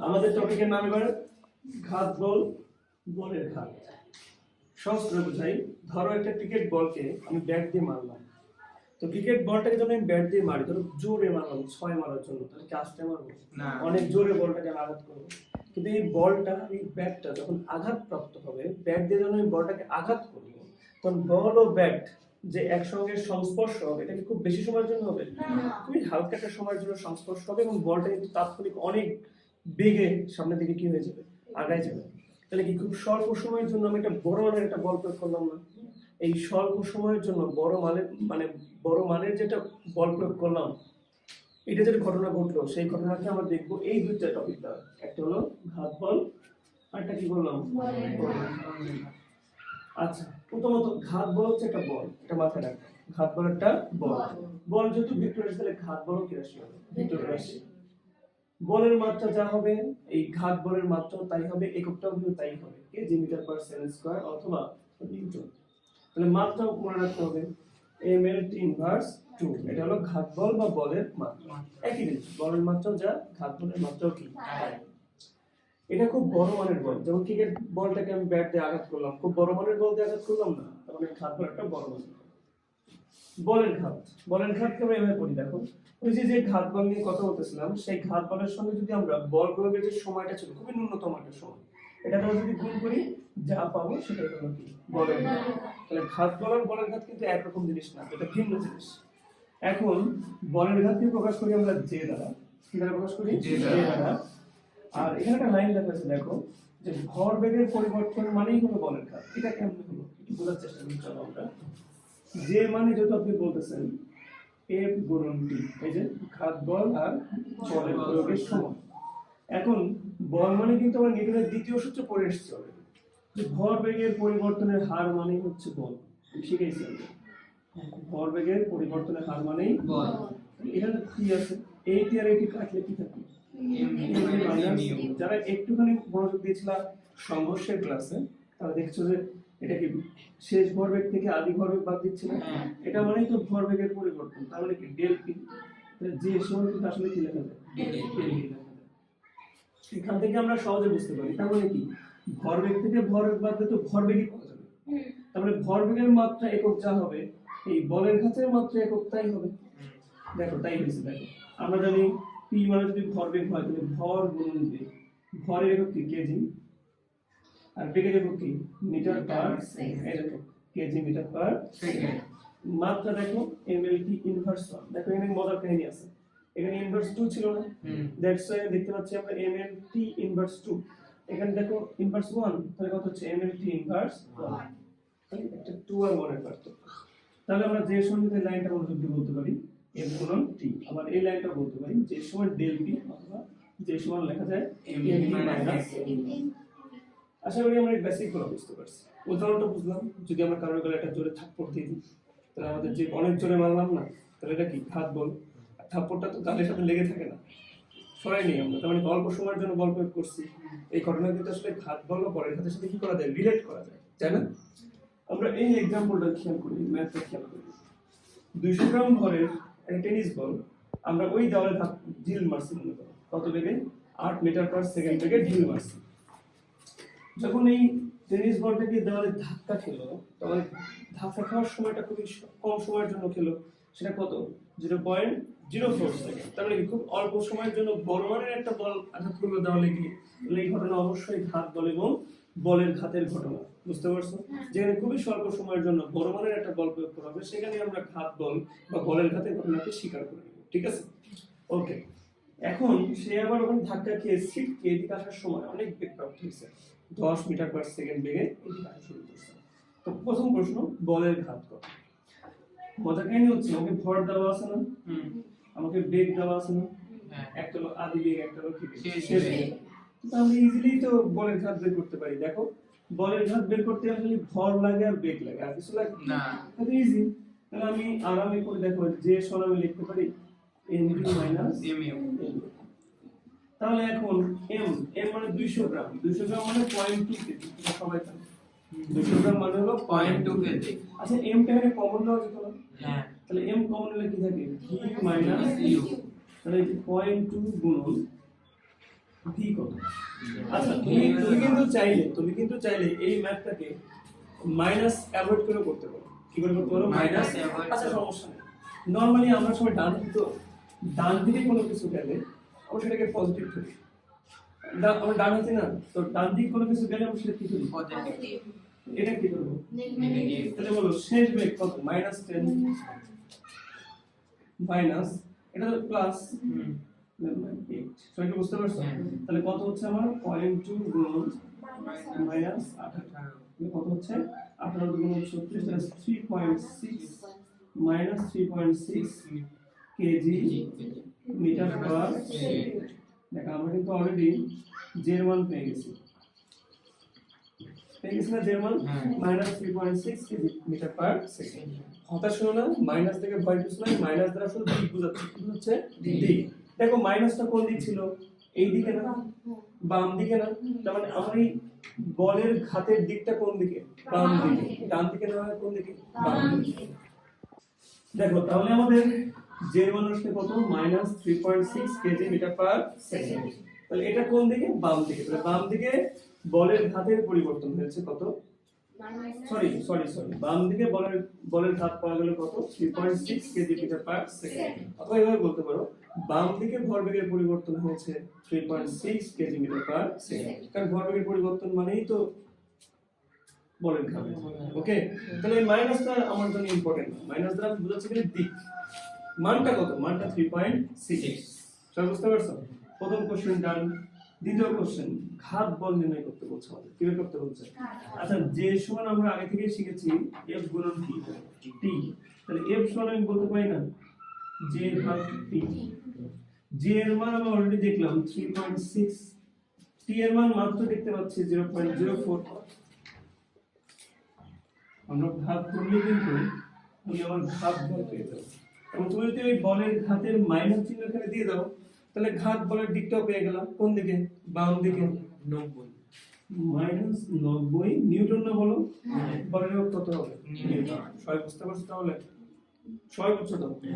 আমাদের টপিকের নাম এবার ঘাত বল, বলের ঘাত। সহজ করে বোঝাই, ধরো একটা ক্রিকেট বলকে আমি ব্যাট দিয়ে মারলাম। তো ক্রিকেট বলটাকে যখন আমি ব্যাট দিয়ে মারি, ধরো জোরে মারলাম 6 মারার জন্য, তাহলে কি আস্তে মারবো না, অনেক জোরে বলটাকে আমি আঘাত করবো। কিন্তু এই বলটা, এই ব্যাটটা যখন আঘাতপ্রাপ্ত হবে, ব্যাট দিয়ে যখন আমি বলটাকে আঘাত করবো, তখন বল ও ব্যাট যে একসঙ্গে সংস্পর্শ হবে, এটা কি খুব বেশি সময়ের জন্য হবে? খুবই হালকা একটা সময়ের জন্য সংস্পর্শ হবে, এবং বলটা কিন্তু তাৎক্ষণিক অনেক বেগে সামনের দিকে কি হয়ে যাবে, আগায় যাবে। তাহলে কি খুব স্বল্প সময়ের জন্য আমি একটা বড় মানের একটা বল প্রয়োগ করলাম না? এই স্বল্প সময়ের জন্য বড় মানের যেটা বল প্রয়োগ করলাম, এটা যেটা ঘটনা ঘটলো, সেই ঘটনাকে আমরা দেখবো এই দুইটা টপিক দ্বারা। একটা হলো ঘাত বল, আরটা কি বললাম, আচ্ছা। প্রথমত ঘাত বল হচ্ছে একটা বল, এটা মাথায় রাখবে। ঘাত বল একটা বল, বল যেহেতু ভেক্টর রাশি, তাহলে ঘাত বল কি রাশি হবে? ভেক্টর রাশি। বলের মাত্রা যা হবে, এই ঘাত বলের মাত্রা তাই হবে, এককটাও কিন্তু তাই হবে, KG meter per second square অথবা নিউটন। তাহলে মাত্রা মনে রাখতে হবে ml ইনভার্স 2, এটা হলো ঘাত বল বা বলের মাত্রা। একই জিনিস, বলের মাত্রা যা, ঘাত বলের মাত্রাও কি। এটা খুব বড় মানের বল, যেমন ক্রিকেট বলটাকে আমি ব্যাট দিয়ে আঘাত করলাম, খুব বড় মানের বল দিয়ে আঘাত করলাম না, তাহলে ঘাত বল একটা বড় মানের বল। বলের ঘাত, বলের ঘাতকে আমরা এভাবে করি, দেখো ওই যে ঘাত বল নিয়ে কথা বলতেছিলাম, সেই ঘাত বলের সঙ্গে যদি আমরা বল প্রয়োগের যে সময়টা ছিল, খুবই ন্যূনতম একটা সময়, এটা আমরা যদি গুণ করি, যা পাবো সেটাই হলো কি বলের ঘাত। তাহলে ঘাত বল আর বলের ঘাত কিন্তু একরকম জিনিস না, এটা ভিন্ন জিনিস। এখন বলের ঘাতকে প্রকাশ করি আমরা জে দ্বারা, কি দ্বারা প্রকাশ করি? জে দ্বারা। আর এখানে একটা লাইন লেখা আছে, দেখো যে ভরবেগের পরিবর্তন মানেই হলো বলের ঘাত। এটা কেমন হলো একটু বোঝার চেষ্টা করি, চলো আমরা। যে মানে যেহেতু আপনি বলতেছেন এফ গুণন টি, এই যে ঘাত বল আর বলের প্রয়োগের সময়। এখন বল মানে কিন্তু আমরা নিউটনের দ্বিতীয় সূত্র পড়ে এসেছি অলরেডি, যে ভরবেগের পরিবর্তনের হার মানেই হচ্ছে বল, শিখেছি আমরা। ভরবেগের পরিবর্তনের হার মানেই বল। এখানে কি আছে, এইটি আর এইটি কাটলে কি থাকে? যারা একটুখানি মনোযোগ দিয়েছিলাম সংঘর্ষের ক্লাসে, তারা দেখছো যে এটা কি শেষ ভরবেগ থেকে আদি ভরবেগ বাদ দিচ্ছে না, এটা মানেই তো ভরবেগের পরিবর্তন। তার মানে কি ডেল পি, যে সময় কিন্তু আসলে কি লেখা যায়, এখান থেকে আমরা সহজে বুঝতে পারি। তার মানে কি ভরবেগ থেকে ভরবেগ বাদ দিলে তো ভরবেগই পাওয়া যাবে। তার মানে ভরবেগের মাত্রা একক যা হবে, এই বলের ঘাতের মাত্রা একক তাই হবে। দেখো তাই হয়েছে, দেখো আমরা জানি পি মানে যদি ভরবেগ হয়, তাহলে ভর গুণন বেগ, ভরের একক কি কেজি, আর বেগের একক কি মিটার পার সেকেন্ড। এই দেখো কেজি মিটার পার সেকেন্ড। মাত্রা দেখো ml টি ইনভার্স 1, দেখো এখানে মজার কাহিনী আছে, এখানে ইনভার্স 2 ছিল না, দ্যাটস ওয়াই দেখতে পাচ্ছি আমরা ml টি ইনভার্স 2, এখানে দেখো ইনভার্স 1, তাহলে কত হচ্ছে ml টি ইনভার্স 1, তাহলে একটা 2 আর 1 এর পার্থক্য। তাহলে আমরা যে সঙ্গে লাইনটা মনোযোগ দিয়ে বলতে পারি f গুণন t, আবার এই লাইনটা বলতে পারি যে সমান ডেল p, অথবা যে সমান লেখা যায় mp মাইনাস m। আশা করি আমরা এই বেসিক গুলো বুঝতে পারছি। উদাহরণটা বুঝলাম, যদি আমরা কারোর গলায় একটা জোরে থাপ্পড় দিয়ে দিই, তাহলে আমাদের যে অনেক জোরে মারলাম না, তাহলে এটা কি ঘাত বল। আর থাপ্পড়টা তো গালের সাথে লেগে থাকে না, সরাই নেই আমরা, তার মানে অল্প সময়ের জন্য বল প্রয়োগ করছি। এই ঘটনা কিন্তু আসলে ঘাত বল বা বলের ঘাতের সাথে কি করা যায়, রিলেট করা যায়, তাই না? আমরা এই एग्जांपलটা খেয়াল করি, ম্যাথটা খেয়াল করি। 200 গ্রাম ভরের একটা টেনিস বল আমরা ওই দেওয়ালে ঢিল মারছি, মনে করো কত বেগে, 8 মিটার পার সেকেন্ড বেগে ঢিল মারছি। যখন এই টেনিস বলটাকে দেওয়ালে ধাক্কা খেলো, তখন ধাক্কা খাওয়ার সময়টা খুবই কম সময়ের জন্য খেলো, সেটা কত 0.04 সেকেন্ড। তার মানে খুব অল্প সময়ের জন্য বড় মানের একটা বল আঘাত করলো দেওয়ালে গিয়ে, তাহলে এই ঘটনা অবশ্যই ঘাত বল এবং বলের ঘাতের ঘটনা। বুঝতে পারছো? যেখানে খুবই স্বল্প সময়ের জন্য বড় মানের একটা বল প্রয়োগ করা হবে, সেখানে আমরা ঘাত বল বা বলের ঘাতের ঘটনাকে স্বীকার করে নেব, ঠিক আছে? ওকে, এখন সে আবার ওখানে ধাক্কা খেয়ে ছিটকে এদিকে আসার সময় অনেক বেগ প্রাপ্ত হয়েছে, 10 মিটার পার সেকেন্ড বেগে এদিকে আসা শুরু করছে। তো প্রথম প্রশ্ন, বলের ঘাত কত? মজার কাহিনী হচ্ছে, আমাকে ভর দেওয়া আছে না, আমাকে বেগ দেওয়া আছে না, একটা হলো আদি বেগ, একটা হলো কি শেষ বেগ। তাহলে ইজিলি তো বলের ঘাত বের করতে পারি। দেখো বলের ঘাত বের করতে গেলে ভর লাগে আর বেগ লাগে, আর কিছু লাগে না, এটা ইজি। তাহলে আমি আরামে করে দেখো, যে সমান আমি লিখতে পারি mv মাইনাস mu। তাহলে এখন m মানে 200 গ্রাম, 200 গ্রাম মানে 0.2 কেজি, এটা সবাই জানে। 200 গ্রাম মানে হলো 0.2 কেজি। আচ্ছা m টা এখানে কমন নাও যেত না, হ্যাঁ, তাহলে m কমন হলে কি থাকে v মাইনাস u, তাহলে 0.2 গুণন ভি কত। আচ্ছা তুমি কিন্তু চাইলে এই ম্যাথটাকে মাইনাস অ্যাভয়েড করে করতে পারো। কি করে করতে পারো? Minus avoid. আচ্ছা সমস্যা নেই, নরমালি আমরা সবাই ডান দিকে কোনো কিছু গেলে আমরা সেটাকে পজিটিভ ধরি। আমরা ডান হাতে না, তো ডান দিকে কোনো কিছু গেলে আমরা সেটা কি ধরি? পজিটিভ। এটা কি করবো? নেগেটিভ। তাহলে বলো শেষ বেগ কত? -10 মাইনাস এটা তো প্লাস 8। সবাই কি বুঝতে পারছো? তাহলে কত হচ্ছে আমার 0.2 গুণ -18 কত হচ্ছে? 18 গুণ 36 তাহলে 3.6 -3.6 কেজি মিটার পার সেকেন্ড। দেখো আমরা কিন্তু অলরেডি জের মান পেয়ে গেছি না? জের মান -3.6 কেজি মিটার পার সেকেন্ড। হতাশ হলো না, মাইনাস থেকে ভয় কিছু নাই, মাইনাস দ্বারা শুধু দিক বোঝাচ্ছে। কি হচ্ছে? দিক। দেখো মাইনাসটা কোন দিক ছিল? এই দিকে না, বাম দিকে না? তার মানে আমার এই বলের ঘাতের দিকটা কোন দিকে? বাম দিকে। ডান দিকে না হয় কোন দিকে? বাম দিকে। দেখো তাহলে আমাদের জের মান আসছে কত? -3.6 কেজি মিটার পার সেকেন্ড। তাহলে এটা কোন দিকে? বাম দিকে। তাহলে বাম দিকে বলের ঘাতের পরিবর্তন হয়েছে কত? সরি, বাম দিকে বলের ঘাত পাওয়া গেল কত? 3.6 কেজি মিটার পার সেকেন্ড। অথবা এভাবে বলতে পারো বাম দিকে ভরবেগের পরিবর্তন হয়েছে 3.6 কেজি মিটার পার সেকেন্ড। কারণ ভরবেগের পরিবর্তন মানেই তো বলের ঘাত। ওকে, তাহলে এই মাইনাসটা আমার জন্য ইম্পর্টেন্ট। মাইনাস দ্বারা বোঝাচ্ছে কি দিক। মানটা কত? মানটা 3.6। সবাই বুঝতে পারছো? প্রথম কোশ্চেন ডান। দ্বিতীয় কোশ্চেন, ঘাত বল নির্ণয় করতে বলছে আমাদের। কিভাবে করতে বলছে? আচ্ছা, যে সমান আমরা আগে থেকে শিখেছি f গুণন t। তাহলে f সমান আমি বলতে পারি না j ভাগ t। j এর মান আমরা অলরেডি দেখলাম 3.6, t এর মান মাত্র দেখতে পাচ্ছি 0.04। আমরা ভাগ করলে কিন্তু আমি আমার ঘাত বল পেয়ে যাবো। এবং তুমি যদি ওই বলের ঘাতের মাইনাস চিহ্ন এখানে দিয়ে দাও, তাহলে ঘাত বলের দিকটাও পেয়ে গেলাম। কোন দিকে? বাম দিকে। 90 -90 নিউটন না বলো? বলের কত হবে? নিউটন। সবাই বুঝতে পারছো? তাহলে সবাই বুঝছো তো? ওকে।